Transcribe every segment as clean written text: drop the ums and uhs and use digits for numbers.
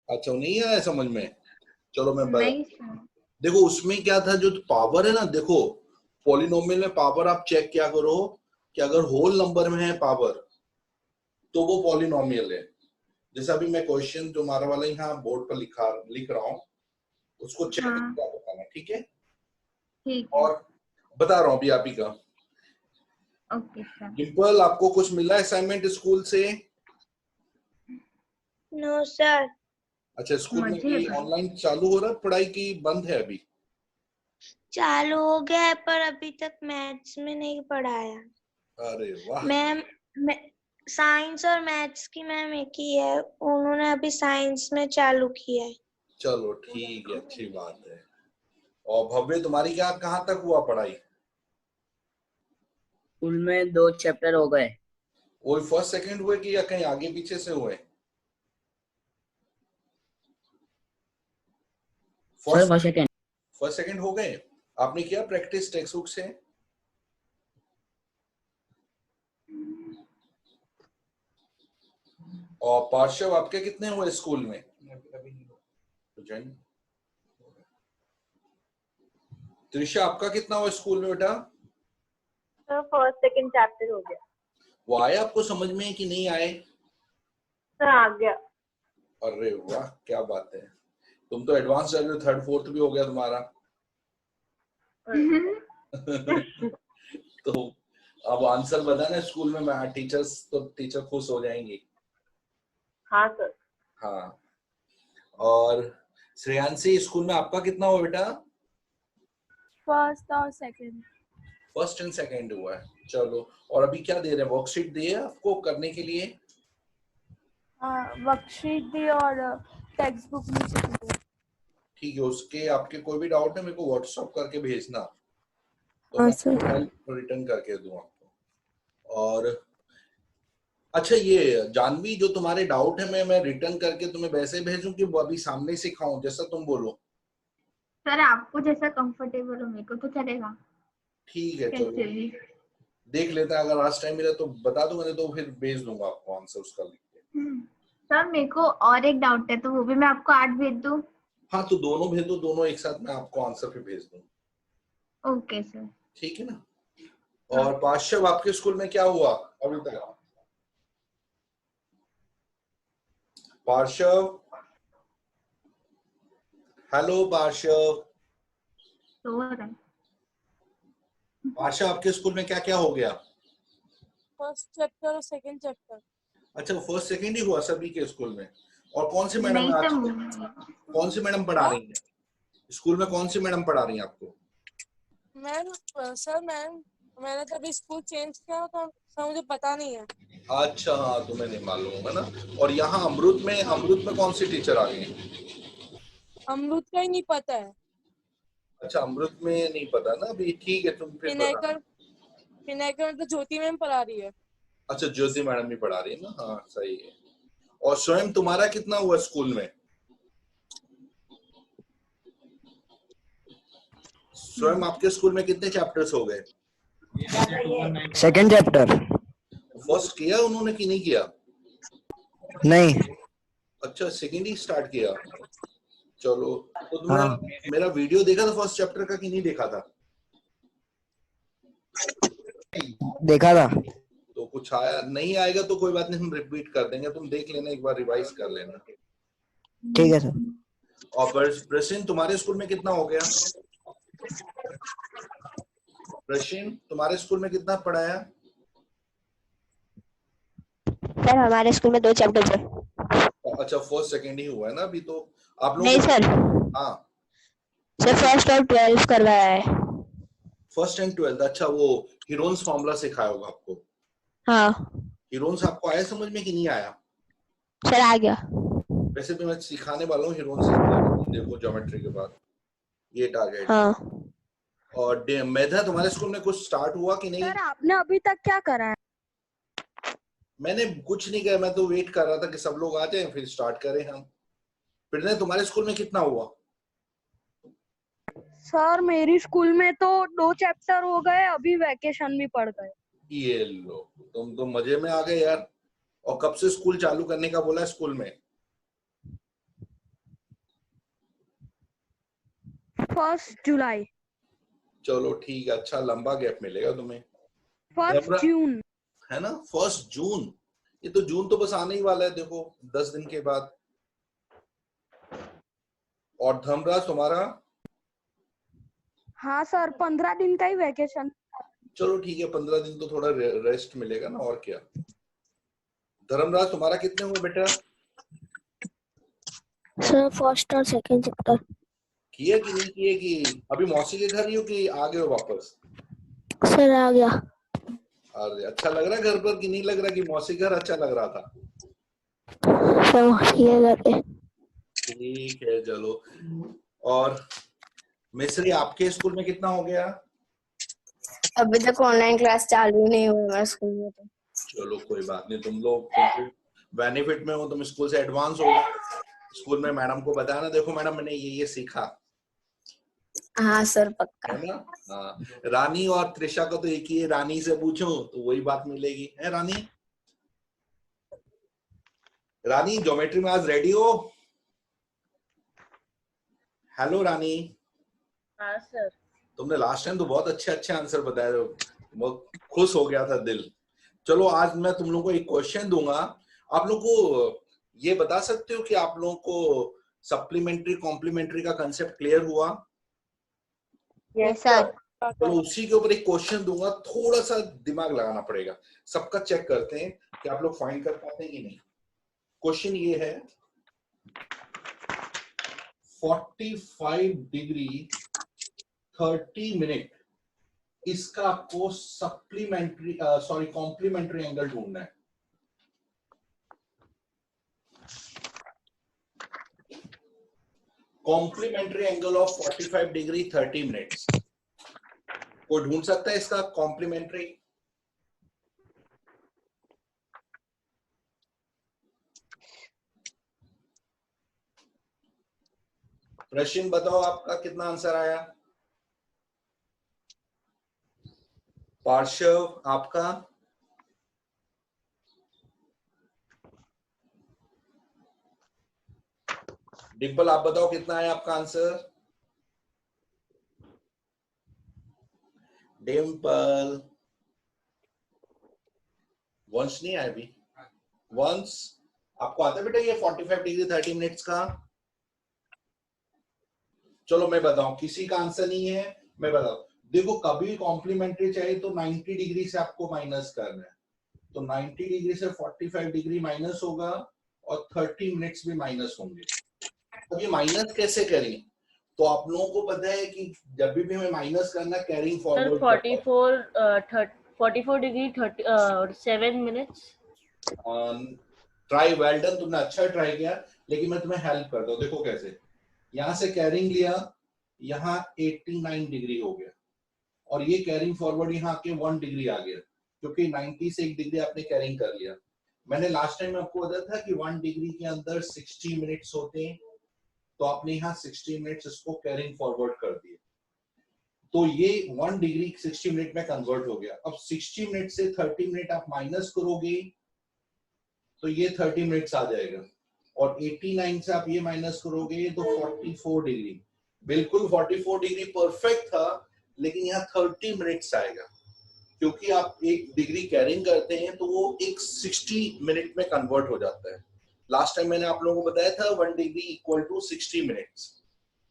अच्छा नहीं आया समझ में। चलो मैं नहीं सर। देखो उसमें क्या था, जो पावर है ना, देखो पॉलिनोमियल में पावर आप चेक क्या करो कि अगर होल नंबर में है पावर तो वो पॉलिनोमियल है। जैसे अभी मैं क्वेश्चन जो हमारा वाला यहाँ बोर्ड पर लिख रहा हूँ, उसको चेक हाँ करके बताना, ठीक है। ठीक है। और बता रहा हूँ अभी आप ही का। Okay sir. डिम्पल, आपको कुछ मिला असाइनमेंट स्कूल से? No sir. अच्छा, स्कूल में मुझे भी ऑनलाइन चालू हो रहा है पढ़ाई की बंद है अभी? चालू हो गया है पर अभी तक मैथ्स में नहीं पढ़ाया। अरे वाह। मैम, साइंस और मैथ्स की मैम एक ही है, उन्होंने अभी साइंस में चालू किया है। चलो ठीक है, अच्छी बात है। और भव्य, तुम्हारी क्या कहाँ तक हुआ पढ़ाई? स्कूल में 2 चैप्टर हो गए। वो फर्स्ट सेकंड हुए कि या कहीं आगे पीछे से हुए? Sir first second. First second हो गए। आपने किया प्रैक्टिस टेक्स्ट बुक से? और पार्श्व आपके कितने हुए स्कूल में? त्रिशा, आपका कितना हुआ स्कूल में बेटा? सर फर्स्ट सेकंड चैप्टर हो गया। वो आए आपको समझ में कि नहीं आए? सर आ गया। अरे वाह, क्या बात है। तुम तो एडवांस चल रहे हो, थर्ड फोर्थ भी हो गया तुम्हारा। तो अब आंसर बताना स्कूल में, मैं टीचर खुश हो जाएंगी। हाँ सर। हाँ। और श्रेयांशी, स्कूल में आपका कितना हुआ बेटा? फर्स्ट और सेकंड। फर्स्ट एंड सेकंड हुआ है। चलो, और अभी क्या दे रहे हैं, वर्कशीट दी है आपको करने के लिए? वर्कशीट दी और टेक्स्ट बुक नीचे दी है। ठीक है, उसके आपके कोई भी डाउट है मेरे को व्हाट्सएप करके भेजना, तो हाँ मैं सर। हेल्प रिटर्न करके दूं आपको। और अच्छा, ये जानवी, जो तुम्हारे डाउट है मैं रिटर्न करके तुम्हें वैसे भेजूं कि वो अभी सामने सिखाऊं, जैसा तुम बोलो? सर आपको जैसा कंफर्टेबल हो, मेरे को तो चलेगा ठीक है, कैसे चलो भी। देख लेते हैं, अगर आज टाइम मिला तो बता दूंगा, नहीं तो फिर भेज दूंगा आपको आंसर उसका लिख के। सर मेरे को और एक डाउट है, तो वो भी मैं आपको आज भेज दूं? हाँ, तो दोनों भेज दो, दोनों एक साथ मैं आपको आंसर पे भेज दूँ। Okay sir. ठीक है ना। हाँ। और पार्श्व, आपके स्कूल में क्या हुआ अभी तक? पार्श्व, हेलो पार्श्व। तो हो रहा है। पार्श्व, आपके स्कूल में क्या क्या हो गया? फर्स्ट चैप्टर और सेकंड चैप्टर। अच्छा, फर्स्ट सेकंड ही हुआ सभी के स्कूल में। और कौन सी मैडम नहीं है आज? सर। कौन सी मैडम पढ़ा रही है स्कूल में? कौन सी मैडम पढ़ा रही है आपको? मैम, सर मैम, मैंने तो अभी स्कूल चेंज किया तो सर मुझे पता नहीं है। अच्छा हाँ, तुम्हें नहीं मालूम है ना। और यहाँ अमृत में कौन सी टीचर आ गई है? अमरूद का ही नहीं पता है। अच्छा, अमृत में नहीं पता ना अभी, ठीक है, तुम फिर बता। विनायकर विनायकर में तो ज्योति मैम पढ़ा रही है। अच्छा, ज्योति मैडम भी पढ़ा रही है ना, हाँ सही है। और स्वयं, तुम्हारा कितना हुआ स्कूल में? स्वयं, आपके स्कूल में कितने चैप्टर्स हो गए? Second chapter. फर्स्ट किया उन्होंने कि नहीं किया? नहीं। अच्छा, सेकंड ही स्टार्ट किया। चलो, तो तुमने हाँ, मेरा वीडियो देखा था फर्स्ट चैप्टर का कि नहीं देखा था? देखा था। तो कुछ आया नहीं, आएगा तो कोई बात नहीं, हम रिपीट कर देंगे, तुम देख लेना एक बार, रिवाइज कर लेना। ठीक है सर। और प्रशिन, तुम्हारे स्कूल में कितना हो गया? प्रशिन, तुम्हारे स्कूल में कितना पढ़ाया? सर हमारे स्कूल में 2 चैप्टर थे। अच्छा, फर्स्ट सेकंड ही हुआ है ना अभी तो। आप लोगों नहीं को सर, हाँ, सर फर्स्ट और 12 करवाया है। First and twelfth. अच्छा, वो हीरोन्स फॉर्मूला सिखाया होगा आपको। हाँ हीरोन्स आपको आया समझ में कि नहीं आया? सर आ गया। वैसे भी मैं सिखाने वाला हूँ हीरोन्स इस बार, देखो ज्योमेट्री के बाद ये टारगेट। हाँ और मेधा, तुम्हारे स्कूल में कुछ स्टार्ट हुआ कि नहीं? सर आपने अभी तक क्या करा है? मैंने कुछ नहीं किया, मैं तो वेट कर रहा था कि सब लोग आ जाएं फिर स्टार्ट करें हम। फिर तुम्हारे स्कूल में कितना हुआ? सर मेरी स्कूल में तो 2 चैप्टर हो गए, अभी वैकेशन भी पड़ गए। ये लो, तुम तो मजे में आ गए यार। और कब से स्कूल चालू करने का बोला है स्कूल में? 1 जुलाई, चलो ठीक है, अच्छा लंबा गैप मिलेगा तुम्हें। 1 जून, है ना, 1 जून। ये तो जून तो बस आने ही वाला है, देखो 10 दिन के बाद। और धर्मराज तुम्हारा? हाँ सर 15 दिन का ही वैकेशन। चलो ठीक है, 15 दिन तो थोड़ा रेस्ट मिलेगा ना, और क्या। धर्मराज तुम्हारा कितने हुए बेटा? सर फर्स्ट और सेकंड चैप्टर। किए कि नहीं किए? कि अभी मौसी के घर ही हो कि आ गए हो वापस? सर आ गया। अरे अच्छा लग रहा है घर पर कि नहीं लग रहा? कि मौसी घर अच्छा लग रहा था? सर मौसी के घर पे। ठीक है चलो। और मिस्री आपके स्कूल में कितना हो गया? अभी तक ऑनलाइन क्लास चालू नहीं हुई हमारे स्कूल में तो। चलो कोई बात नहीं, तुम लोग बेनिफिट में हो, तुम स्कूल से एडवांस हो। स्कूल में मैडम को बताना, देखो मैडम मैंने ये सीखा। हाँ सर पक्का। है ना? हाँ। रानी और त्रिशा को तो एक ही है, रानी से पूछो तो वही बात मिलेगी। है रानी? रानी ज्योमेट्री में आज रेडी हो? हेलो रानी। हाँ सर। तुमने लास्ट टाइम तो बहुत अच्छे अच्छे आंसर बताए, बहुत खुश हो गया था दिल। चलो आज मैं तुम लोगों को एक क्वेश्चन दूंगा, आप लोग को ये बता सकते हो कि आप लोगों को सप्लीमेंट्री कॉम्प्लीमेंट्री का कंसेप्ट क्लियर हुआ? Yes sir. चलो उसी के ऊपर एक क्वेश्चन दूंगा, थोड़ा सा दिमाग लगाना पड़ेगा। सबका चेक करते हैं कि आप लोग फाइंड कर पाते हैं कि नहीं। क्वेश्चन ये है, 45 डिग्री 30 मिनट, इसका आपको सप्लीमेंट्री सॉरी कॉम्प्लीमेंट्री एंगल ढूंढना है। Complementary angle of 45 degree 30 minutes कोई ढूंढ सकता है इसका कॉम्प्लीमेंट्री? प्रश्न बताओ आपका कितना आंसर आया? पार्श्व आपका? डिम्पल आप बताओ कितना आया आपका आंसर? डिम्पल वंश नहीं आया अभी? वंश आपको आता है बेटा ये 45 डिग्री 30 मिनट्स का? चलो मैं बताऊं, किसी का आंसर नहीं है, मैं बताऊं। देखो कभी कॉम्प्लीमेंट्री चाहिए तो 90 डिग्री से आपको माइनस करना है, तो 90 डिग्री से 45 डिग्री माइनस होगा और 30 मिनट्स भी माइनस होंगे। अब ये माइनस कैसे करें? तो आप लोगों को पता है कि जब भी हमें माइनस करना carrying forward 44 degree 7 minutes. Try, well done, तुमने अच्छा ट्राई किया, लेकिन मैं तुम्हें हेल्प करता हूँ। देखो कैसे, यहां से कैरिंग लिया, यहाँ 89 डिग्री हो गया, और ये कैरिंग फॉरवर्ड यहाँ आके 1 डिग्री आ गया, क्योंकि 90 से 1 डिग्री आपने कैरिंग कर लिया। मैंने लास्ट टाइम आपको बताया था कि 1 डिग्री के अंदर 60 मिनट्स होते हैं, तो आपने यहाँ 60 मिनट्स इसको कैरिंग फॉरवर्ड कर दिए, तो ये 1 डिग्री 60 मिनट में कन्वर्ट हो गया। अब 60 मिनट से 30 मिनट आप माइनस करोगे तो ये 30 मिनट्स आ जाएगा, और 89 से आप ये माइनस करोगे तो 44 डिग्री, बिल्कुल 44 डिग्री परफेक्ट था, लेकिन यहाँ 30 मिनट्स आएगा, क्योंकि आप 1 डिग्री कैरिंग करते हैं तो वो एक 60 मिनट में कन्वर्ट हो जाता है। लास्ट टाइम मैंने आप लोगों को बताया था 1 डिग्री इक्वल टू 60 मिनट्स,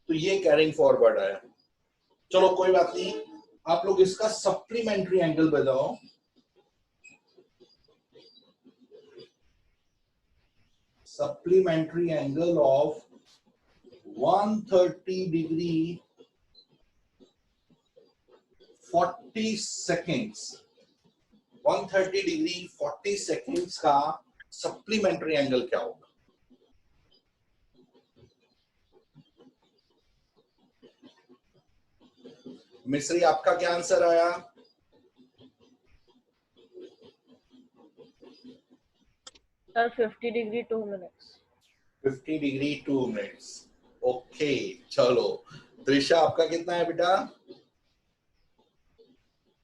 तो ये कैरिंग फॉरवर्ड आया। चलो कोई बात नहीं, आप लोग इसका सप्लीमेंट्री एंगल बताओ। Supplementary angle of 130 degree 40 seconds, 130 degree 40 seconds का सप्लीमेंट्री एंगल क्या होगा? मिस्री आपका क्या आंसर आया? Sir 50 degree 2 minutes. 50 degree 2 minutes. Okay चलो, त्रिशा आपका कितना है बेटा?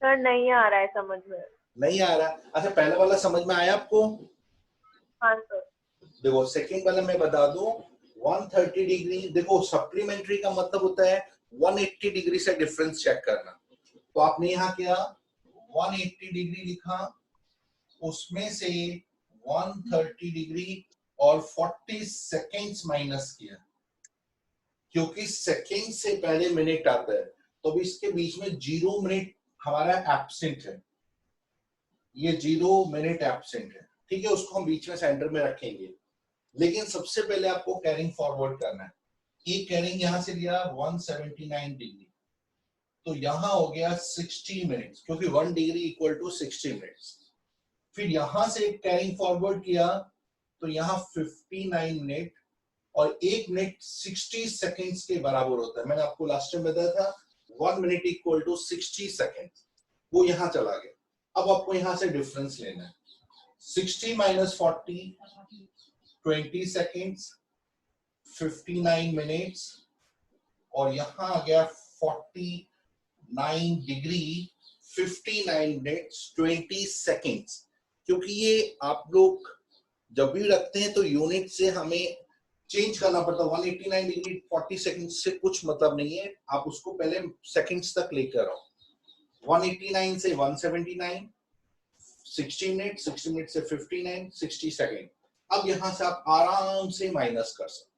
सर नहीं आ रहा है समझ में। नहीं आ रहा? अच्छा पहला वाला समझ में आया आपको? हाँ सर। देखो सेकंड वाला मैं बता दूं, 130 डिग्री, देखो सप्लीमेंट्री का मतलब होता है 180 डिग्री से डिफरेंस चेक करना। तो आपने यहाँ किया 180 डिग्री लिखा, उसमें से 130 डिग्री और 40 सेकेंड्स माइनस किया, क्योंकि सेकेंड से पहले मिनट आता है, तो अभी इसके बीच में 0 मिनट हमारा एब्सेंट है, ये 0 मिनट एब्सेंट है, ठीक है, उसको हम बीच में सेंटर में रखेंगे। लेकिन सबसे पहले आपको कैरिंग फॉरवर्ड करना है। एक कैरिंग यहां से लिया 179 डिग्री, तो यहां हो गया 60 मिनट्स, क्योंकि 1 डिग्री इक्वल टू 60 मिनट्स। फिर यहां से एक कैरिंग फॉरवर्ड किया, तो यहाँ 59 मिनट और 1 मिनट 60 सेकेंड्स के बराबर होता है। मैंने आपको लास्ट टाइम बताया था 1 मिनट इक्वल टू 60 सेकेंड्स, वो यहां चला गया। अब आपको यहां से डिफरेंस लेना है, 60 माइनस 40 20 सेकेंड्स, 59 मिनट्स, और यहां आ गया 49 डिग्री 59 मिनट्स 20 सेकेंड्स। क्योंकि ये आप लोग जब भी रखते हैं तो यूनिट से हमें चेंज करना पड़ता है। 189 डिग्री 40 सेकेंड्स से कुछ मतलब नहीं है, आप उसको पहले सेकेंड्स तक लेकर आओ। 189 से 179, 60 मिनट, 60 मिनट से 59, 60 सेकेंड। अब यहां से आप आराम से माइनस कर सकते।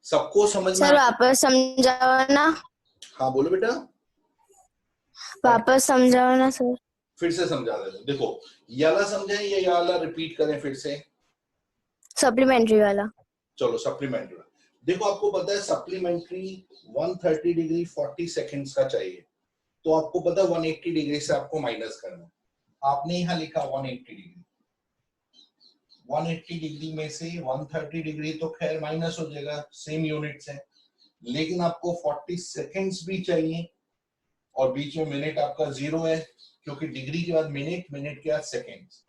सबको समझ में सर वापस समझाओ ना, हाँ बोलो बेटा, वापस समझाओ ना सर। फिर से समझा देते हैं। देखो ये वाला समझे या ये वाला रिपीट करें फिर से? सप्लीमेंट्री वाला। चलो सप्लीमेंट्री। देखो आपको पता है सप्लीमेंट्री 130 डिग्री 40 सेकेंड्स का चाहिए, तो आपको पता है 180 डिग्री से आपको माइनस करना है। आपने यहाँ लिखा 180 डिग्री, 180 डिग्री में से 130 डिग्री तो खैर माइनस हो जाएगा, सेम यूनिट्स है, लेकिन आपको 40 सेकेंड्स भी चाहिए और बीच में मिनट आपका 0 है, क्योंकि डिग्री के बाद मिनट, मिनट के बाद सेकेंड्स।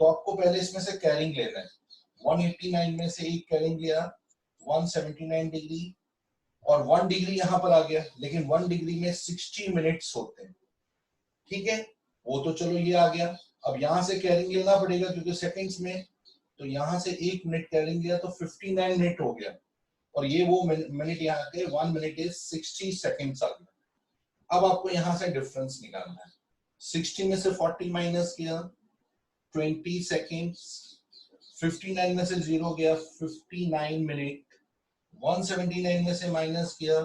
तो आपको पहले इसमें से कैरिंग लेना है। 189 में से एक कैरिंग लिया 179 डिग्री, और 1 डिग्री यहां पर आ गया, लेकिन 1 डिग्री में 60 मिनट्स होते हैं, ठीक है, वो तो चलो ये आ गया। अब यहां से कैरिंग लेना पड़ेगा क्योंकि सेकेंड्स में, तो यहां से 1 मिनट कैरिंग लिया तो 59 मिनट हो गया, और ये वो मिनट यहाँ के 1 मिनट इज 60 सेकेंड्स आ गया। अब आपको यहां से डिफरेंस निकालना है। 60 में से 40 माइनस किया 20 सेकेंड्स, 59 में से 0 गया 59 मिनट, 179 में से माइनस किया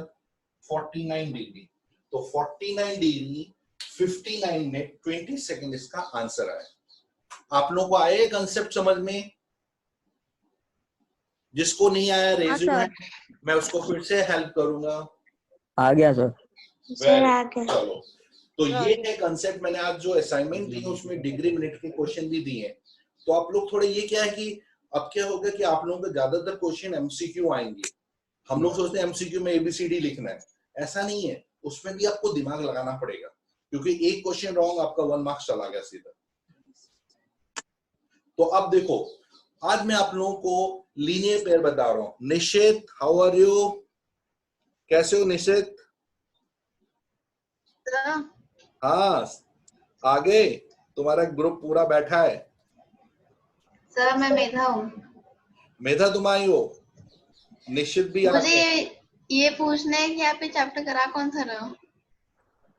49 डिग्री, तो 49 डिग्री 59 मिनट 20 सेकेंड इसका आंसर आया। आप लोगों को आया ये कंसेप्ट समझ में? जिसको नहीं आया रेज हाँ, मैं उसको फिर से हेल्प करूंगा। आ गया सर। सर आ गया। चलो, तो ये है कंसेप्ट। मैंने आज जो असाइनमेंट दी है उसमें डिग्री मिनट के क्वेश्चन भी दिए हैं, तो आप लोग थोड़े, ये क्या है कि अब क्या होगा कि आप लोगों को ज्यादातर क्वेश्चन एमसीक्यू आएंगे। हम लोग सोचते हैं एमसीक्यू में एबीसीडी लिखना है, ऐसा नहीं है, उसमें भी आपको दिमाग लगाना पड़ेगा, क्योंकि एक क्वेश्चन रॉन्ग आपका 1 मार्क्स चला गया सीधा। तो अब देखो, आज मैं आप लोगों को लीनियर पेयर बता रहा हूं। निशित, हाउ आर यू? कैसे हो निशित? हाँ, आगे तुम्हारा ग्रुप पूरा बैठा है। सर मैं मेधा हूँ। मेधा तुम आई हो? निश्चित भी आते मुझे हैं। ये पूछना है कि आप ये चैप्टर करा कौन सा रहे हो?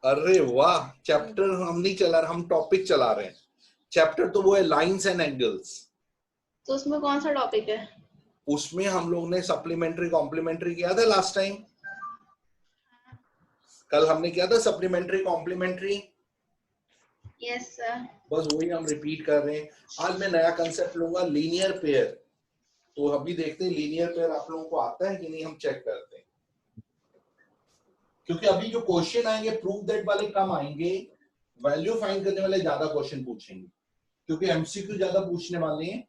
अरे वाह, चैप्टर हम नहीं चला रहे, हम टॉपिक चला रहे हैं। चैप्टर तो वो है लाइंस एंड एंगल्स। तो उसमें कौन सा टॉपिक है? उसमें हम लोग ने सप्लीमेंट्री कॉम्प्लीमेंट्री किया था लास्ट टाइम। कल हमने किया था सप्लीमेंट्री कॉम्प्लीमेंट्री। Yes sir. बस वही हम रिपीट कर रहे हैं। आज मैं नया कंसेप्ट लूंगा, लीनियर पेयर। तो अभी देखते हैं लीनियर पेयर आप लोगों को आता है कि नहीं, हम चेक करते हैं। क्योंकि अभी जो क्वेश्चन आएंगे प्रूव दैट वाले कम आएंगे, वैल्यू फाइंड करने वाले ज्यादा क्वेश्चन पूछेंगे, क्योंकि एमसीक्यू ज्यादा पूछने वाले हैं।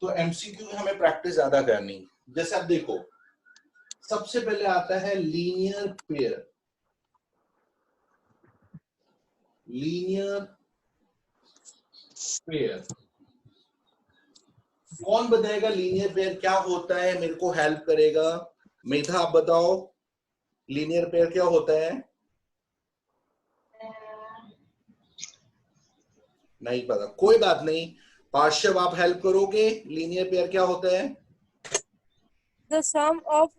तो एमसीक्यू में हमें प्रैक्टिस ज्यादा करनी है। जैसे आप देखो, सबसे पहले आता है लीनियर पेयर। लीनियर पेयर कौन बताएगा? लीनियर पेयर क्या होता है, मेरे को हेल्प करेगा। मेधा आप बताओ, लीनियर पेयर क्या होता है? नहीं पता, कोई बात नहीं। पार्श्व आप हेल्प करोगे, लीनियर पेयर क्या होता है? The sum of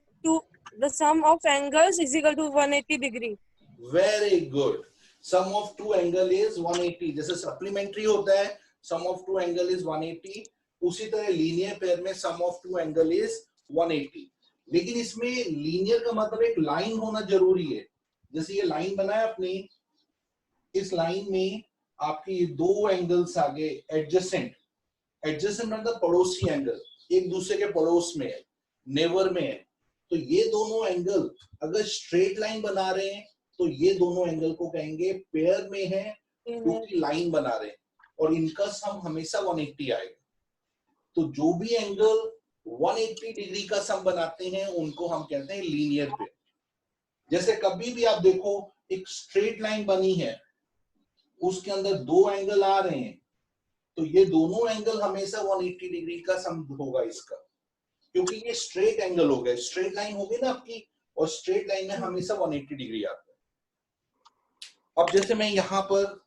The sum of angles is equal to 180 degree. Very good. Sum of two angle is 180. जैसे सप्लीमेंट्री होता है sum of two angle is 180, उसी तरह लीनियर पेयर में sum of two angle is 180. लेकिन इसमें linear का मतलब एक लाइन होना जरूरी है. जैसे ये लाइन बना है अपनी, इस लाइन में आपकी दो एंगल्स आगे एडजेसेंट, एडजेसेंट मतलब पड़ोसी एंगल, एक दूसरे के पड़ोस में है, नेवर में है. तो ये दोनों एंगल अगर स्ट्रेट लाइन बना रहे हैं तो ये दोनों एंगल को कहेंगे पेयर में है, क्योंकि लाइन बना रहे हैं और इनका सम हमेशा 180 आएगा. तो जो भी एंगल 180 डिग्री का सम बनाते हैं उनको हम कहते हैं लीनियर पेयर. जैसे कभी भी आप देखो एक स्ट्रेट लाइन बनी है, उसके अंदर दो एंगल आ रहे हैं, तो ये दोनों एंगल हमेशा 180 डिग्री का सम होगा इसका, क्योंकि ये स्ट्रेट एंगल हो गया, स्ट्रेट लाइन होगी ना आपकी, और स्ट्रेट लाइन में हमेशा 180 डिग्री आता है. अब जैसे मैं यहां पर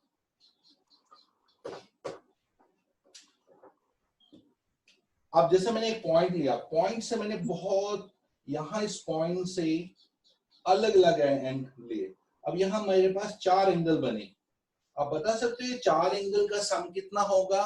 अब जैसे मैंने एक पॉइंट लिया, पॉइंट से मैंने बहुत यहां इस पॉइंट से अलग अलग एंड लिए. अब यहां मेरे पास चार एंगल बने. आप बता सकते हो चार एंगल का सम कितना होगा?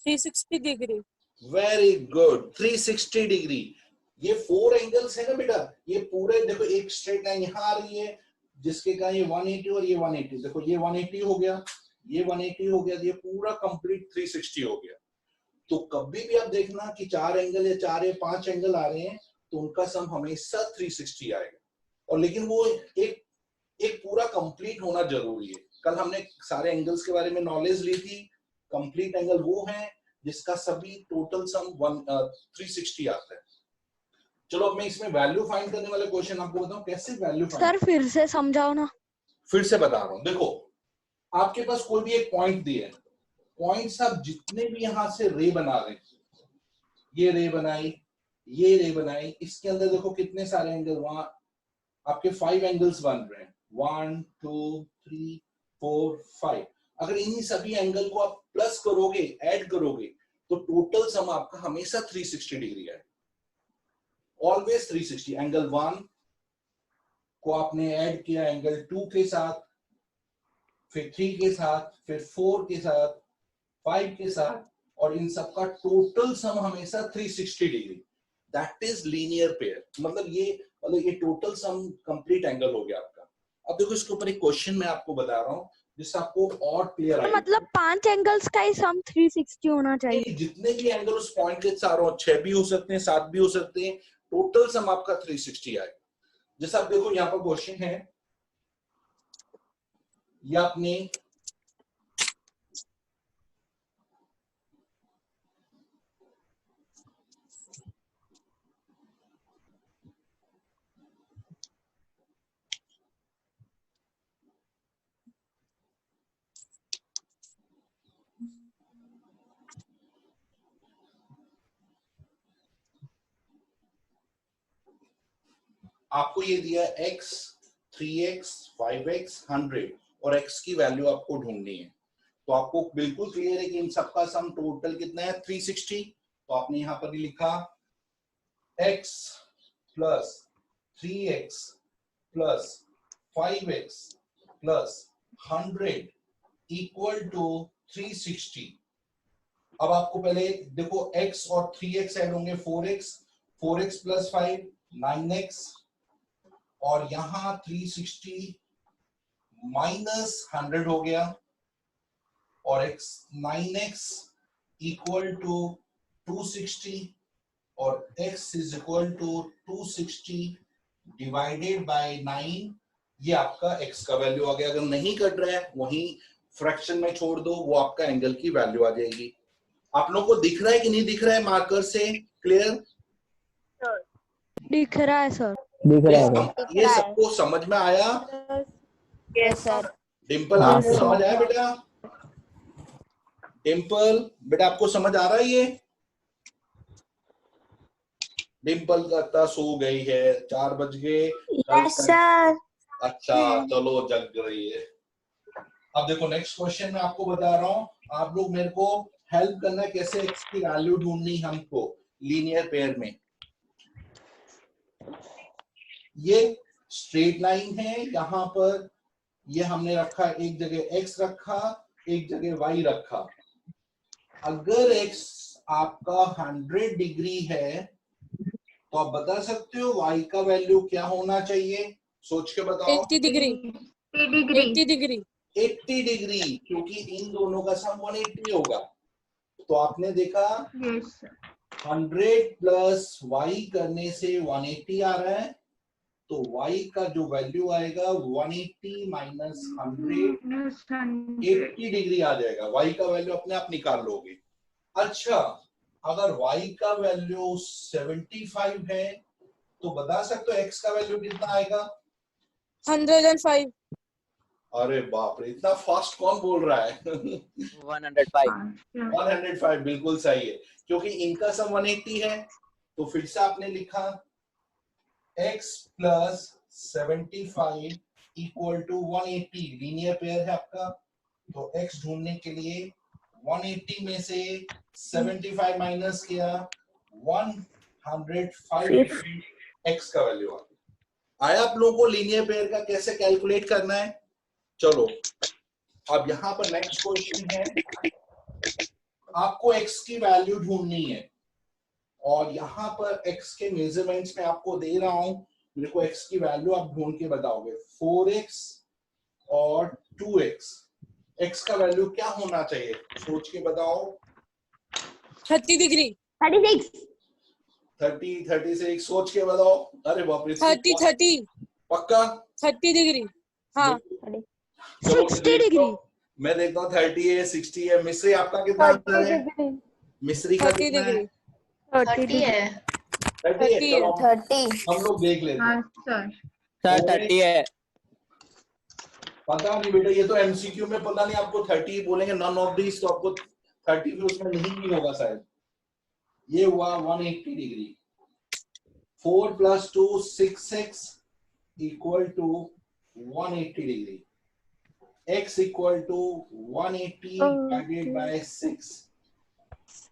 360 डिग्री. Very good, 360 degree. ये फोर एंगल्स है ना बेटा, ये पूरे देखो एक स्ट्रेट लाइन यहाँ आ रही है जिसके कारण ये 180 और ये 180, देखो ये 180 हो गया, ये 180 हो गया, ये पूरा कंप्लीट 360 हो गया. तो कभी भी आप देखना कि चार एंगल या चार या पांच एंगल आ रहे हैं तो उनका सम हमेशा 360 आएगा. और लेकिन वो एक पूरा कंप्लीट होना जरूरी है. कल हमने सारे एंगल्स के बारे में नॉलेज ली थी. कंप्लीट एंगल वो है जिसका सभी टोटल सम 360 आता है. चलो अब मैं इसमें वैल्यू फाइंड करने वाले क्वेश्चन आपको बताऊं कैसे वैल्यू फाइंड. सर फिर से समझाओ ना. फिर से बता रहा हूं. देखो आपके पास कोई भी एक पॉइंट दिए है, पॉइंट्स आप जितने भी यहां से रे बना रहे, ये रे बनाई, ये रे बनाई, इसके अंदर देखो कितने सारे एंगल, वहां आपके 5 एंगल्स बन रहे हैं, 1 2 3 4 5. अगर इन्हीं सभी एंगल को आप प्लस करोगे, ऐड करोगे, तो टोटल सम आपका हमेशा 360 डिग्री है. ऑलवेज 360. एंगल 1 को आपने ऐड किया एंगल 2 के साथ, फिर 3 के साथ, फिर 4 के साथ, 5 के साथ, और इन सब का टोटल सम हमेशा 360 degree. That is linear pair. मतलब ये टोटल सम कंप्लीट एंगल हो गया आपका. अब देखो इसके ऊपर एक क्वेश्चन मैं आपको बता रहा हूं जिससे आपको और क्लियर आएगा. मतलब 5 एंगल्स का ही सम 360 होना चाहिए. जितने भी एंगल उस पॉइंट के चारों, 6 भी हो सकते हैं, 7 भी हो सकते हैं, टोटल सम आपका 360 आएगा. जैसे आप देखो यहाँ पर क्वेश्चन है, या आपने आपको ये दिया x 3x 5x 100 और x की वैल्यू आपको ढूंढनी है. तो आपको बिल्कुल क्लियर है कि इन सबका सम टोटल कितना है? 360. तो आपने यहां पर लिखा x plus 3x plus 5x plus 100 equal to 360. अब आपको पहले देखो x और 3x ऐड होंगे 4x प्लस 5 9x, और यहां 360 माइनस 100 हो गया, और x 9x इक्वल टू 260, और x is equal to 260 divided by 9. ये आपका x का वैल्यू आ गया. अगर नहीं कट रहा है वहीं फ्रैक्शन में छोड़ दो, वो आपका एंगल की वैल्यू आ जाएगी. आप लोगों को दिख रहा है कि नहीं दिख रहा है मार्कर से? क्लियर? दिख रहा है सर. दिख रहा है. ये सबको समझ में आया? Yes sir. डिम्पल आपको समझ आया बेटा? डिम्पल बेटा आपको समझ आ रहा है ये? डिम्पल करता सो गई है, 4 बज गए. Yes sir. अच्छा चलो जग रही है. अब देखो नेक्स्ट क्वेश्चन मैं आपको बता रहा हूं, आप लोग मेरे को हेल्प करना कैसे x की वैल्यू ढूंढनी हमको लीनियर पेयर में. ये स्ट्रेट लाइन है, यहाँ पर ये हमने रखा, एक जगह x रखा, एक जगह y रखा। अगर x आपका 100 डिग्री है तो आप बता सकते हो y का वैल्यू क्या होना चाहिए? सोच के बताओ। 80 डिग्री 80 डिग्री 80 डिग्री 80 डिग्री, क्योंकि इन दोनों का सम 180 होगा। तो आपने देखा यस 100 प्लस y करने से 180 आ रहा है, तो y का जो वैल्यू आएगा 180 माइनस 100 80 डिग्री आ जाएगा। y का वैल्यू अपने आप निकाल लोगे। अच्छा, अगर y का वैल्यू 75 है तो बता सकते हो x का वैल्यू कितना आएगा? 105 अरे बाप रे, इतना फास्ट कौन बोल रहा है? 105 105 बिल्कुल सही है, क्योंकि इनका सम 180 है। तो फिर से आपने लिखा x plus 75 equal to 180, linear pair है आपका। तो x ढूंढने के लिए 180 में से 75 माइनस किया, 105 x का वैल्यू आ गया। आया आप लोगों को लीनियर पेयर का कैसे कैलकुलेट करना है? चलो अब यहां पर नेक्स्ट क्वेश्चन है, आपको x की वैल्यू ढूंढनी है और यहाँ पर x के मेजरमेंट्स में आपको दे रहा हूं, मेरे को x की वैल्यू आप ढूंढ के बताओगे। 4x और 2x, x का वैल्यू क्या होना चाहिए? सोच के बताओ। 30 डिग्री 36 30 36 सोच के बताओ। अरे बाप रे, 30 पक्का 30 डिग्री हाँ चलो 60 डिग्री मैं देखता हूँ 30 है 60 है। मिस्री आपका कितना आंसर है? मिस्री का 30 कितना है? डिग्री 30 है 30 है। 30 चलो 30 हम लोग देख लेते हैं। हाँ सर सर 30 है पता नहीं बेटा, ये तो एमसीक्यू में पता नहीं आपको 30 बोलेंगे, नन ऑफ दिस, तो आपको 30 भी उसमें नहीं भी होगा शायद। ये हुआ 180 degree. 4 plus 2 6x equal to 180 degree. x equal to 180 divided by 6,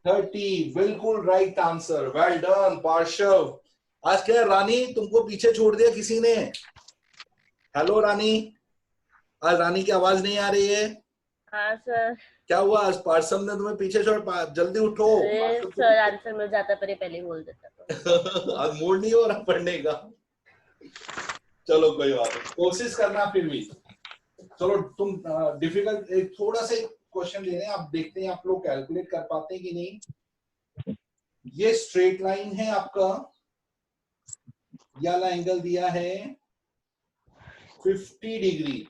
30। बिल्कुल राइट आंसर, वेल डन पार्श्व। आज क्या है रानी, तुमको पीछे छोड़ दिया किसी ने? हेलो रानी, आज रानी की आवाज नहीं आ रही है। हाँ सर। क्या हुआ, आज पार्सम ने तुम्हें पीछे छोड़? जल्दी उठो। सर आंसर मिल जाता पर ये पहले ही बोल देता तो। आज मूड नहीं हो रहा पढ़ने का। चलो कोई बात नहीं, कोशिश करना फिर भी। चलो तुम डिफिकल्ट एक थोड़ा सा क्वेश्चन ले रहे हैं, आप देखते हैं आप लोग कैलकुलेट कर पाते हैं कि नहीं। ये स्ट्रेट लाइन है आपका, ये वाला एंगल दिया है 50 डिग्री,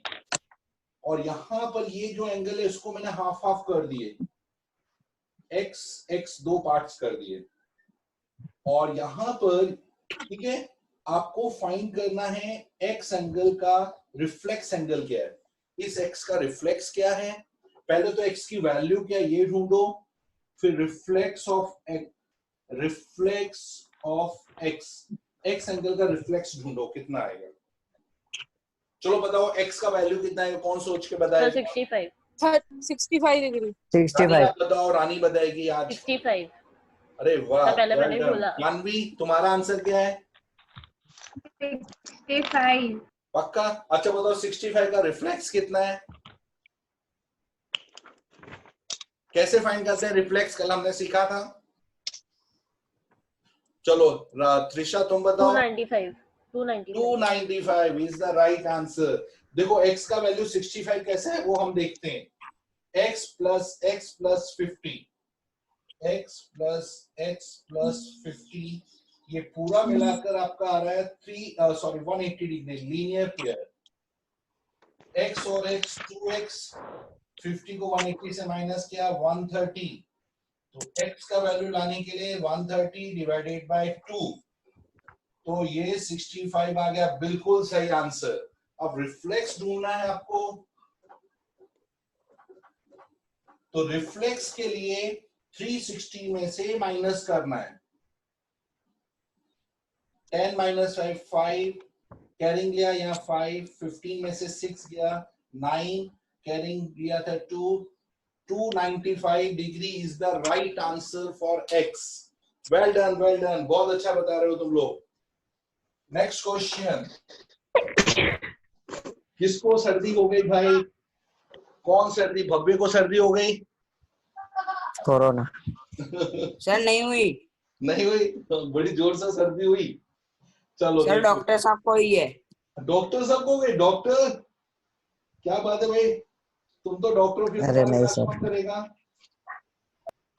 और यहां पर ये जो एंगल है उसको मैंने हाफ हाफ कर दिए, x दो पार्ट्स कर दिए। और यहां पर ठीक है, आपको फाइंड करना है x एंगल का रिफ्लेक्स एंगल क्या है, इस x का रिफ्लेक्स क्या है। पहले तो x की वैल्यू क्या है ये ढूंढो, फिर रिफ्लेक्स ऑफ x एंगल का रिफ्लेक्स ढूंढो कितना आएगा। चलो बताओ x का वैल्यू कितना है, कौन सोच के बताएगा? 65 डिग्री 65 बताओ, रानी बताएगी आज। 65 अरे वाह, पहले मैंने बोला। मानवी तुम्हारा आंसर क्या है? 65 पक्का? अच्छा बताओ 65 का रिफ्लेक्स कितना है? कैसे फाइंड करते हैं रिफ्लेक्स, कल हमने सीखा था। चलो त्रिशा तुम बताओ। 295 इज द राइट आंसर। देखो x का वैल्यू 65 कैसे है वो हम देखते हैं। x प्लस 50, x प्लस 50, ये पूरा मिलाकर आपका आ रहा है 180 डिग्री लीनियर पेयर। x और x 2x, 50 को 180 से माइनस किया 130, तो x का वैल्यू लाने के लिए 130 डिवाइडेड बाय 2, तो ये 65 आ गया। बिल्कुल सही आंसर। अब रिफ्लेक्स ढूंढना है आपको, तो रिफ्लेक्स के लिए 360 में से माइनस करना है। 10 माइनस 5 5, कैरिंग लिया यहाँ 5, 15 में से 6 गया 9, कैरिंग लिया था 2, 295 degree is the right answer for x। Well done, बहुत अच्छा बता रहे हो तुम लोग। नेक्स्ट क्वेश्चन, किसको सर्दी हो गई भाई? कौन सर्दी? भव्य को सर्दी हो गई? कोरोना। सर नहीं हुई। नहीं हुई? बड़ी जोर से सर्दी हुई। चलो सर डॉक्टर साहब को ही है। डॉक्टर साहब को गई? डॉक्टर, क्या बात है भाई, तुम तो डॉक्टर फिर अरे नहीं कौन सर। करेगा?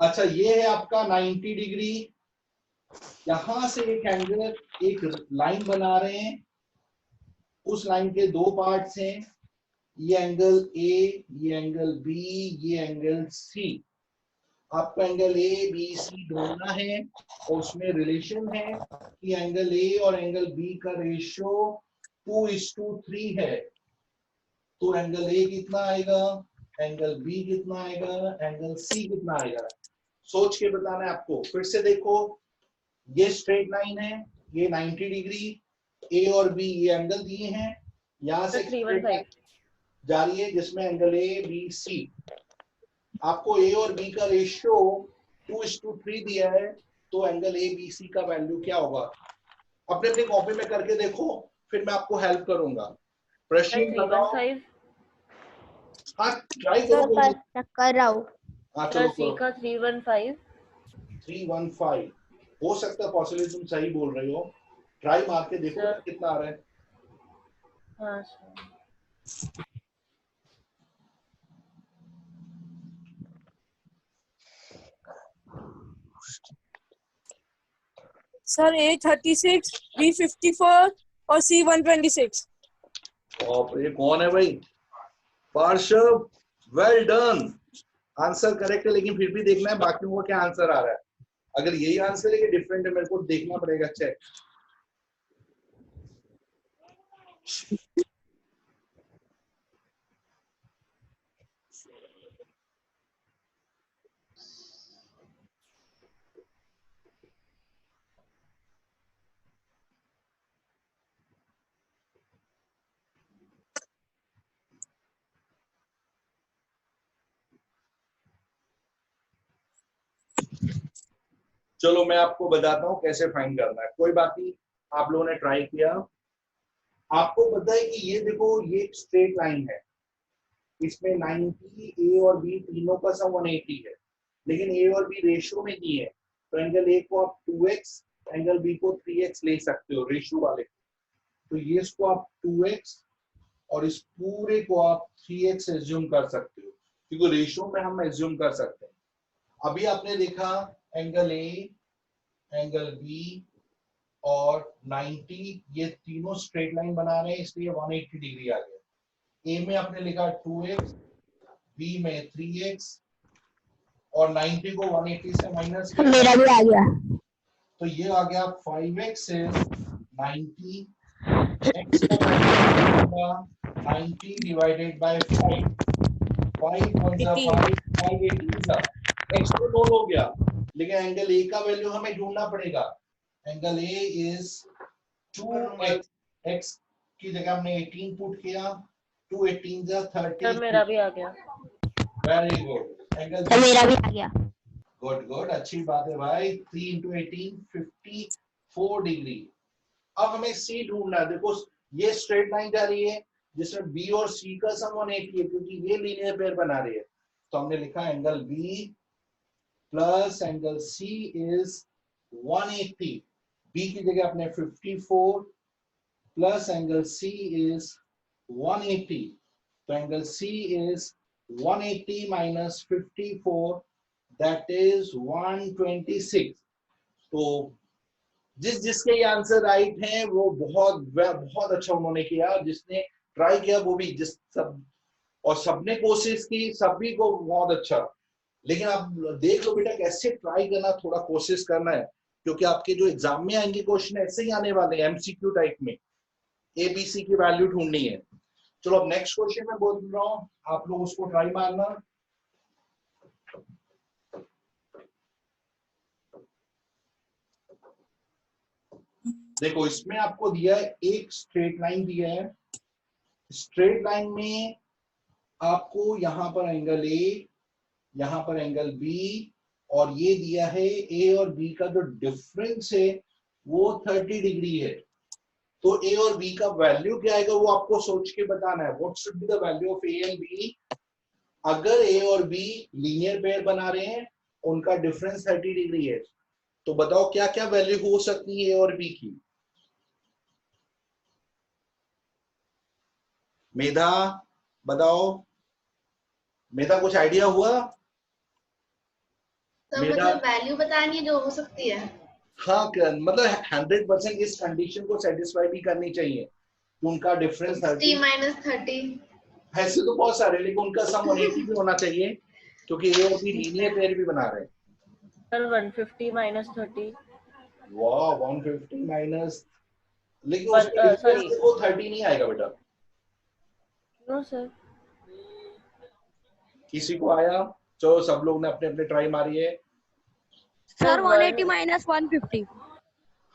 अच्छा, ये है आपका 90 डिग्री। यहां से एक एंगल, एक लाइन बना रहे हैं, उस लाइन के दो पार्ट्स हैं, ये एंगल ए, ये एंगल बी, ये एंगल सी। आपको एंगल ए बी सी ढूंढना है और उसमें रिलेशन है कि एंगल ए और एंगल बी का रेशियो 2:3 है। तो एंगल ए कितना आएगा, एंगल बी कितना आएगा, एंगल सी कितना आएगा? सोच के बताना है आपको। फिर से देखो, ये स्ट्रेट लाइन है, ये 90 डिग्री, ए और बी ये एंगल दिए हैं, यहां से 315 जा रही है जिसमें एंगल ए बी सी। आपको ए और बी का रेशियो 2:3 दिया है, तो एंगल ए बी सी का वैल्यू क्या होगा? अपने अपनी कॉपी में करके देखो, फिर मैं आपको हेल्प करूंगा। प्रश्न बताओ। 315 हाँ ट्राई करो। कर रहा हूँ। हाँ चलो सी का 315 315 हो सकता है, पॉसिबल तुम सही बोल रहे हो। ट्राई मार के देखो सर। कितना आ रहा है। हाँ सर। सर A36, B54 और C126। और ये कौन है भाई? पार्श्व, वेल डन, आंसर करेक्ट है, लेकिन फिर भी देखना है बाकियों को क्या आंसर आ रहा है। अगर यही आंसर है कि डिफरेंट है, मेरे को देखना पड़ेगा, चेक। चलो मैं आपको बताता हूँ कैसे फाइंड करना है। कोई बात नहीं, आप लोगों ने ट्राई किया। आपको पता है कि ये देखो, ये एक स्ट्रेट लाइन है, इसमें 90, ए और बी तीनों का सम 180 है, लेकिन ए और बी रेशियो में नहीं है, तो एंगल ए को आप 2x, एंगल बी को 3x ले सकते हो रेशियो वाले। तो ये इसको आप 2x और इस पूरे को आप 3x एज्यूम कर सकते हो, क्योंकि रेशियो में हम एज्यूम कर सकते हैं। अभी आपने देखा एंगल ए, एंगल बी और 90, ये तीनों स्ट्रेट लाइन बना रहे हैं, इसलिए 180 डिग्री आ गया। ए में आपने लिखा 2x, बी में 3x और 90 को 180 से माइनस किया, मेरा भी आ गया। तो ये आ गया 5x is 90, x को 90 डिवाइडेड बाय 5, 5 1 जा 5, 5 18 जा, x तो 2 हो गया, लेकिन एंगल ए का वैल्यू हमें ढूंढना पड़ेगा। Angle A is 2x, x की जगह हमने 18 पुट किया, 2 18 जा 30। सर मेरा भी आ गया। Very good. एंगल मेरा भी आ गया। गुड गुड, अच्छी बात है भाई। 3 into 18 54 डिग्री। अब हमें सी ढूंढना है। देखो ये स्ट्रेट लाइन जा रही है जिसमें बी और सी का सम 180 है, क्योंकि ये लीनियर पेयर बना रही है, तो हमने लिखा angle B plus angle C is 180। B की जगह अपने 54 प्लस एंगल सी इज 180, तो angle C is 180 minus 54, that is 126। तो जिसके ये आंसर राइट है वो बहुत अच्छा उन्होंने किया, जिसने ट्राई किया वो भी, जिस सब और सबने कोशिश की, सभी को बहुत अच्छा। लेकिन आप देख लो बेटा, कैसे ट्राई करना, थोड़ा कोशिश करना है, क्योंकि आपके जो एग्जाम में आएंगे क्वेश्चन ऐसे ही आने वाले हैं, एमसीक्यू टाइप में, एबीसी की वैल्यू ढूंढनी है। चलो अब नेक्स्ट क्वेश्चन में बोल रहा हूँ, आप लोग उसको ट्राई मारना। देखो इसमें आपको दिया है एक स्ट्रेट लाइन दिया है, स्ट्रेट लाइन में आपको यहाँ पर एंगल ए, यहाँ पर एंगल बी, और ये दिया है ए और बी का जो डिफरेंस है वो 30 डिग्री है। तो ए और बी का वैल्यू क्या आएगा वो आपको सोच के बताना है. What should be the value of A and B. अगर ए और बी लीनियर पेयर बना रहे हैं, उनका डिफरेंस 30 डिग्री है, तो बताओ क्या क्या वैल्यू हो सकती है ए और बी की. मेधा बताओ. मेधा कुछ आइडिया हुआ? तो मेरा- मतलब वैल्यू बतानी है जो हो सकती है. हाँ, मतलब 100% इस कंडीशन को सेटिस्फाई भी करनी चाहिए कि उनका डिफरेंस 60 - 30. ऐसे तो बहुत सारे, लेकिन उनका सम 180 भी होना चाहिए क्योंकि ए और बी लीनियर पेयर भी बना रहे हैं. Sir 150 minus 30. वाह, 150 माइनस, लेकिन पर, उसका डिफरेंस sorry. देखो 30 नहीं आएगा बेटा. No sir. किसी को आया? चलो सब लोग ने अपने अपने ट्राई मारी है. Sir 180 minus 150.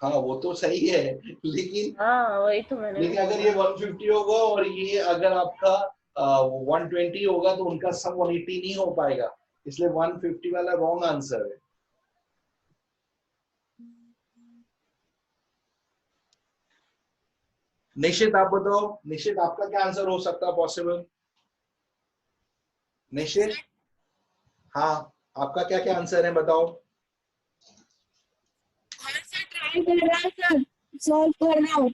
हाँ वो तो सही है, लेकिन हाँ वही तो मैंने लेकिन अगर ये 150 होगा और ये अगर आपका 120 होगा तो उनका सम 180 नहीं हो पाएगा, इसलिए 150 वाला रॉन्ग आंसर है. निश्चित आप बताओ, निश्चित आपका क्या आंसर हो सकता है पॉसिबल? निश्चित, हाँ आपका क्या क्या आंसर है बताओ. ट्राई कर रहा है सर, सॉल्व कर रहा हूँ.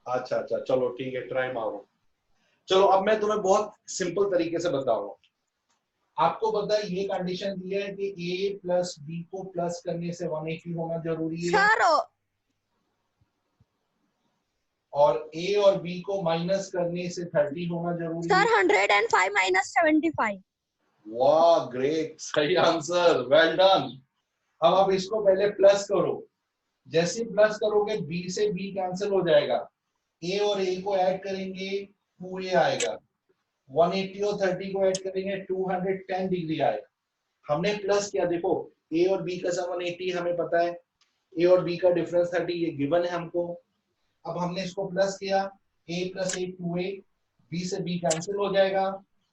अच्छा अच्छा, चलो ठीक है, ट्राई मारो. चलो अब मैं तुम्हें बहुत सिंपल तरीके से बताऊंगा. आपको पता है ये कंडीशन दी है कि a प्लस बी को प्लस करने से 180 होना जरूरी है, सर और a और b को माइनस करने से 30 होना जरूरी है. 105 माइनस 75. वाह ग्रेट, सही आंसर, वेल डन. अब आप इसको पहले प्लस करो. जैसे प्लस करोगे b से b कैंसिल हो जाएगा, a और a को ऐड करेंगे 2a आएगा, 180 और 30 को ऐड करेंगे 210 डिग्री आएगा. हमने प्लस किया, देखो a और b का सम 180 हमें पता है, a और b का डिफरेंस 30 ये गिवन है हमको. अब हमने इसको प्लस किया, a plus a 2a, b से b कैंसिल हो जाएगा,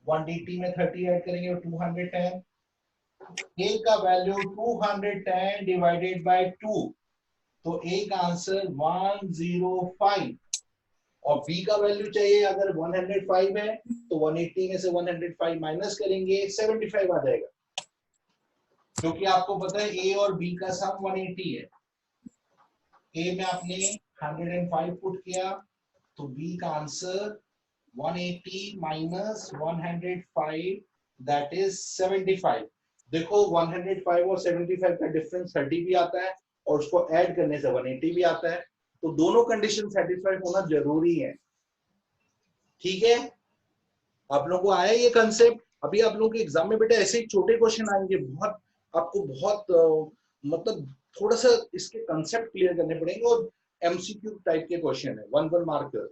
180 में 30 ऐड करेंगे 210. a का वैल्यू 210 डिवाइडेड बाय 2, तो a का आंसर 105. और b का वैल्यू चाहिए, अगर 105 है तो 180 में से 105 माइनस करेंगे 75 आ जाएगा, क्योंकि आपको पता है a और b का सम 180 है. a में आपने 105 पुट किया तो b का आंसर 180 माइनस 105 दैट इज 75. देखो 105 और 75 का डिफरेंस 30 भी आता है और उसको ऐड करने से 180 भी आता है, तो दोनों कंडीशन सेटिस्फाई होना जरूरी है. ठीक है, आप लोगों को आया ये कंसेप्ट? अभी आप लोगों के एग्जाम में बेटा ऐसे ही छोटे क्वेश्चन आएंगे, बहुत आपको बहुत मतलब थोड़ा सा इसके कंसेप्ट क्लियर करने पड़ेंगे, और एमसीक्यू टाइप के क्वेश्चन है, 1 मार्कर,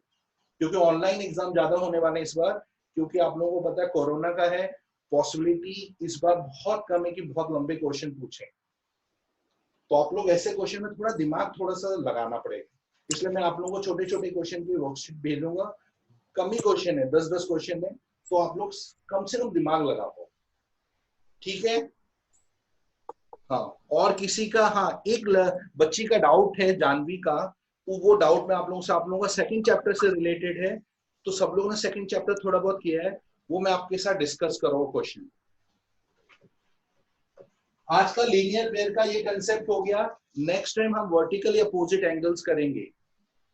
क्योंकि ऑनलाइन एग्जाम ज्यादा होने वाले हैं इस बार, क्योंकि आप लोगों को पता है कोरोना का है, पॉसिबिलिटी इस बार बहुत कम है कि बहुत लंबे क्वेश्चन पूछें. तो आप लोग ऐसे क्वेश्चन में थोड़ा दिमाग थोड़ा सा लगाना पड़ेगा, इसलिए मैं आप लोगों को छोटे छोटे क्वेश्चन की वर्कशीट भेजूंगा. कम ही क्वेश्चन है, 10-10 क्वेश्चन है, तो आप लोग कम से कम दिमाग लगा पाओ. ठीक है, हाँ. और किसी का, हाँ एक बच्ची का डाउट है, जानवी का, वो डाउट में आप लोगों का सेकंड चैप्टर से रिलेटेड है, तो सब लोगों ने सेकंड चैप्टर थोड़ा बहुत किया है, वो मैं आपके साथ डिस्कस करूंगा क्वेश्चन. आज का लीनियर पेयर का ये कंसेप्ट हो गया. नेक्स्ट टाइम हम वर्टिकल या अपोजिट एंगल्स करेंगे,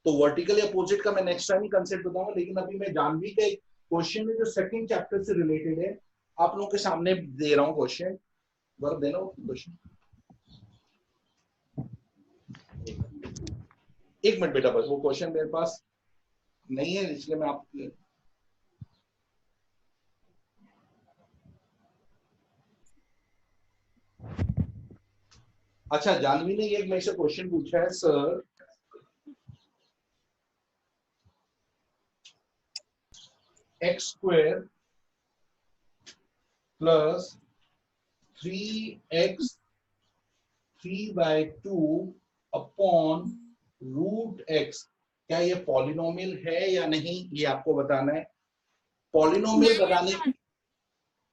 तो वर्टिकल या अपोजिट का मैं नेक्स्ट टाइम ही कंसेप्ट बताऊंगा, लेकिन अभी मैं जानवी का एक क्वेश्चन है जो सेकंड चैप्टर से रिलेटेड है, आप लोगों के सामने दे रहा हूं क्वेश्चन. वर्क देना क्वेश्चन. एक मिनट बेटा, बस वो क्वेश्चन मेरे पास नहीं है, इसलिए मैं आप, अच्छा जानवी ने ये मेरे से क्वेश्चन पूछा है, sir x² plus 3x 3/2 upon √x, क्या ये पॉलिनोमियल है या नहीं, ये आपको बताना है. पॉलिनोमियल बताने,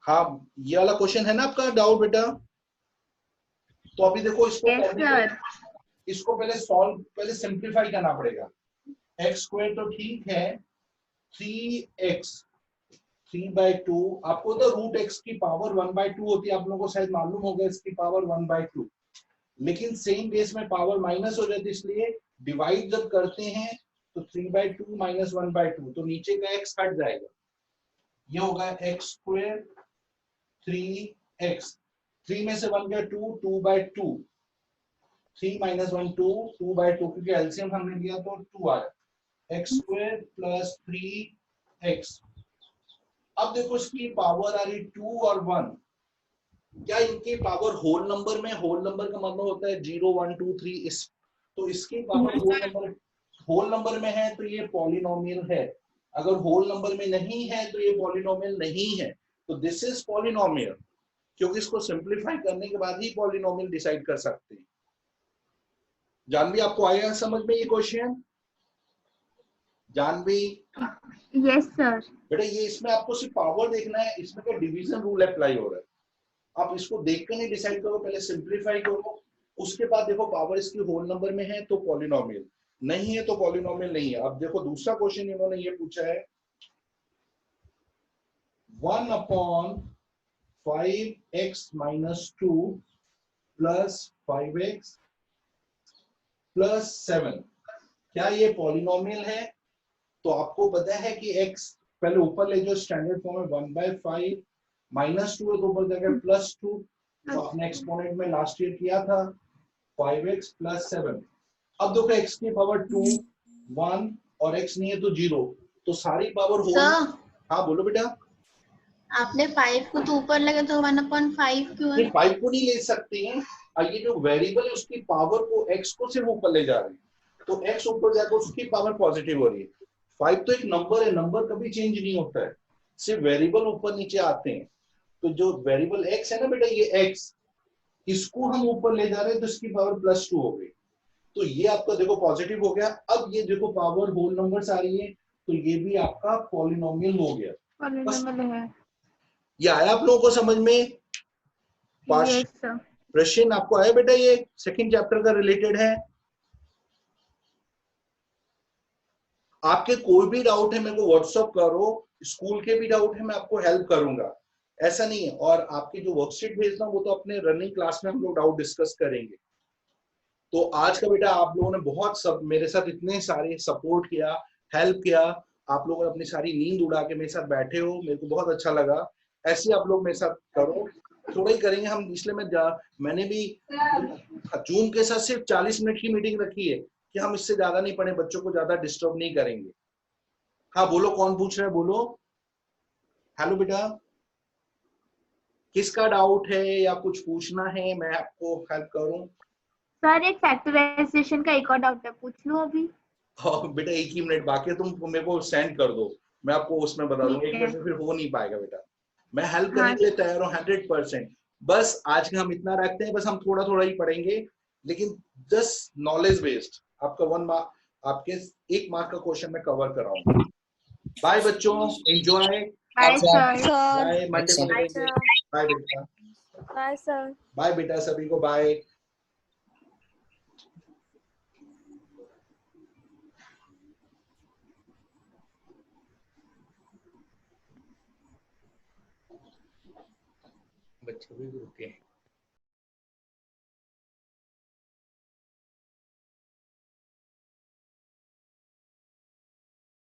हाँ ये वाला क्वेश्चन है ना आपका डाउट बेटा. तो अभी देखो इसको Yes, sir. इसको पहले सॉल्व, पहले सिंप्लीफाई करना पड़ेगा. एक्स स्क्वायर तो ठीक है, 3x 3/2 आपको तो रूट एक्स की पावर 1/2 होती है, आप लोगों को शायद मालूम होगा इसकी पावर 1/2, लेकिन सेम बेस में पावर माइनस हो जाती है, इसलिए डिवाइड जब करते हैं तो 3/2 माइनस 1/2 तो नीचे का x हट जाएगा, ये होगा एक्स स्क्वायर 3x, 3 में से 1 गया 2, 2/2, 3 माइनस 1 2, 2/2 क्योंकि एलसीएम हमने लिया तो 2 आया, एक्स स्क्वायर प्लस 3x। अब देखो इसकी पावर आ रही 2 और 1, क्या इनकी पावर होल नंबर में, होल नंबर का मतलब होता है 0 1 2 3 इस, तो इसकी पावर होल नंबर में है तो ये पॉलिनोमियल है, अगर होल नंबर में नहीं है तो ये पॉलिनोमियल नहीं है, तो दिस इज पॉलिनोमियल, क्योंकि इसको सिंप्लीफाई करने के बाद ही पॉलिनोमियल डिसाइड कर सकते हैं। जानवी आपको आया समझ में ये क्वेश्चन? जानवी? Yes sir. बेटा ये इसमें आपको सिर्फ पावर देखना है, इसमें क्या डिवीजन रूल अप्लाई हो रहा है, आप इसको देख के नहीं डिसाइड करो, पहले सिंप्लीफाई करो, उसके बाद देखो पावर इसकी होल नंबर में है तो पॉलिनोमियल, नहीं है तो पॉलिनोमियल नहीं है। अब देखो दूसरा क्वेश्चन इन्होंने ये पूछा है 1/5x minus 2 plus 5x plus 7, क्या ये पॉलिनोमियल है? तो आपको पता है कि x पहले ऊपर ले जो स्टैंडर्ड फॉर्म है 1/5 माइनस 2 है तो ऊपर जाकर +2, तो आपने एक्सपोनेंट में लास्ट ईयर किया था 5x plus 7। अब देखो x की पावर 2 1 और x नहीं है तो 0, तो सारी पावर होल। हाँ बोलो बेटा। आपने 5 को तो ऊपर लगे तो 1/5 क्यों है? 5 को नहीं ले सकते हैं, और ये जो वेरिएबल है उसकी पावर को x को सिर्फ ऊपर ले जा रहे हैं, तो x ऊपर जाकर उसकी पावर पॉजिटिव हो रही है। 5 तो एक नंबर है, नंबर कभी चेंज नहीं होता है, सिर्फ वेरिएबल ऊपर नीचे आते हैं, तो जो वेरिएबल x है ना बेटा, ये x, इसको हम ऊपर ले जा रहे हैं तो इसकी पावर +2 हो गई, तो ये आपका देखो पॉजिटिव हो गया। अब ये देखो पावर होल नंबर्स आ रही है तो ये भी आपका पॉलिनोमियल हो गया। पॉलिनोमियल है। ये आया आप लोगों को समझ में? Yes sir. प्रश्न आपको आया बेटा? ये सेकंड चैप्टर का रिलेटेड है। आपके कोई भी डाउट है मेरे को व्हाट्सएप करो, स्कूल के भी डाउट है मैं आपको हेल्प करूंगा, ऐसा नहीं है। और आपकी जो वर्कशीट भेजना वो तो अपने रनिंग क्लास में हम लोग डाउट डिस्कस करेंगे। तो आज का बेटा आप लोगों ने बहुत सब मेरे साथ इतने सारे सपोर्ट किया, हेल्प किया, आप लोगों ने अपनी सारी नींद उड़ा के मेरे साथ बैठे हो, मेरे को बहुत अच्छा लगा। ऐसे आप लोग मेरे साथ करो, थोड़ा ही करेंगे हम, इसलिए मैंने भी जूम के साथ सिर्फ 40 मिनट की मीटिंग रखी है कि हम इससे ज्यादा नहीं पढ़े, बच्चों को ज्यादा डिस्टर्ब नहीं करेंगे। हाँ बोलो, कौन पूछ रहा है? बोलो। हेलो बेटा, किसका डाउट है या कुछ पूछना है, मैं आपको हेल्प करूं? सर एक फैक्टराइजेशन का एक और डाउट है, पूछ लूं अभी? हाँ बेटा, 1 ही मिनट बाकी है, तुम मेरे को सेंड कर दो, मैं आपको उसमें बता दूंगा। 1 मिनट में फिर हो नहीं पाएगा बेटा, मैं हेल्प करने के लिए तैयार हूँ 100%। बस आज का हम इतना रखते हैं, बस हम थोड़ा थोड़ा ही पढ़ेंगे, लेकिन जस्ट नॉलेज बेस्ड आपका 1 मार्क, आपके 1 मार्क का क्वेश्चन मैं कवर कराऊंगा। बाय बच्चों, enjoy. Bye sir. Bye, Monday मिलेंगे। बाय बेटा। Bye sir. बाय बेटा, सभी को बाय। बच्चे भी रुके हैं।